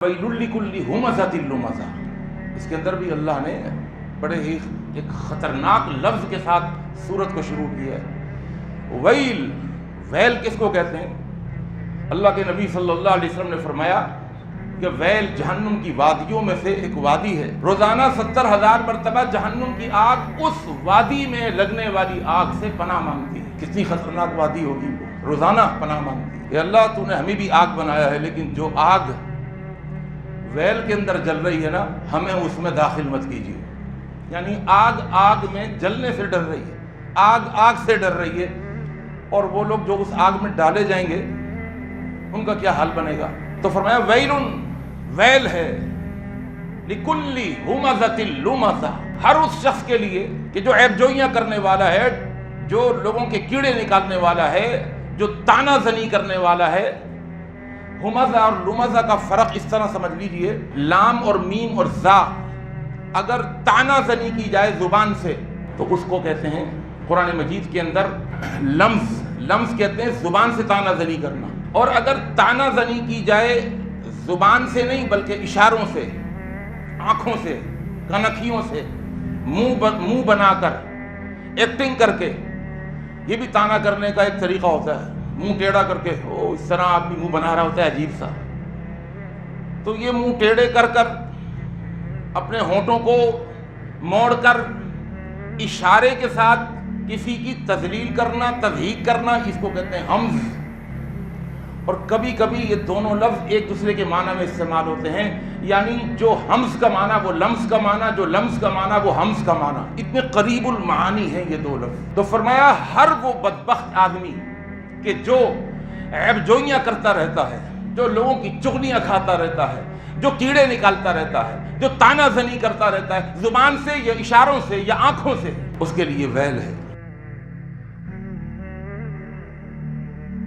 وَيْلٌ لِكُلِّ ہُمَزَةٍ لُمَزَةٍ، اس کے اندر بھی اللہ نے بڑے ہی ایک خطرناک لفظ کے ساتھ سورت کو شروع کیا ہے۔ ویل کس کو کہتے ہیں؟ اللہ کے نبی صلی اللہ علیہ وسلم نے فرمایا کہ ویل جہنم کی وادیوں میں سے ایک وادی ہے، روزانہ 70,000 مرتبہ جہنم کی آگ اس وادی میں لگنے والی آگ سے پناہ مانگتی ہے۔ کتنی خطرناک وادی ہوگی وہ، روزانہ پناہ مانگتی ہے۔ کہ اللہ تو نے ہمیں بھی آگ بنایا ہے، لیکن جو آگ ویل کے اندر جل رہی ہے نا، ہمیں اس میں داخل مت کیجیے۔ یعنی آگ میں جلنے سے ڈر رہی ہے، آگ سے ڈر رہی ہے، اور وہ لوگ جو اس آگ میں ڈالے جائیں گے ان کا کیا حال بنے گا؟ تو فرمایا ویل ہے لِكُلِّ ہُمَزَةٍ لُمَزَةٍ، ہر اس شخص کے لیے کہ جو عیب جوئیاں کرنے والا ہے، جو لوگوں کے کیڑے نکالنے والا ہے، جو تانا زنی کرنے والا ہے۔ ہمزہ اور لمزہ کا فرق اس طرح سمجھ لیجئے، لام اور میم اور زا اگر تانا زنی کی جائے زبان سے تو اس کو کہتے ہیں قرآن مجید کے اندر لمز کہتے ہیں زبان سے تانا زنی کرنا، اور اگر تانا زنی کی جائے زبان سے نہیں بلکہ اشاروں سے، آنکھوں سے، کنکھیوں سے، منہ بنا کر، ایکٹنگ کر کے، یہ بھی تانا کرنے کا ایک طریقہ ہوتا ہے۔ منہ ٹیڑھا کر کے اس طرح آدمی منہ بنا رہا ہوتا ہے عجیب سا، تو یہ منہ ٹیڑھے کر کر اپنے ہونٹوں کو موڑ کر اشارے کے ساتھ کسی کی تذلیل کرنا، تضحیک کرنا، اس کو کہتے ہیں ہمز۔ اور کبھی کبھی یہ دونوں لفظ ایک دوسرے کے معنی میں استعمال ہوتے ہیں، یعنی جو ہمز کا معنی وہ لمز کا معنی، جو لمز کا معنی وہ ہمز کا معنی، اتنے قریب المعانی ہیں یہ دو لفظ۔ تو فرمایا ہر وہ بدبخت آدمی کہ جو عیب جوئیاں کرتا رہتا ہے، جو لوگوں کی چغلیاں کھاتا رہتا ہے، جو کیڑے نکالتا رہتا ہے، جو تانا زنی کرتا رہتا ہے زبان سے یا اشاروں سے یا آنکھوں سے، اس کے لیے ویل ہے۔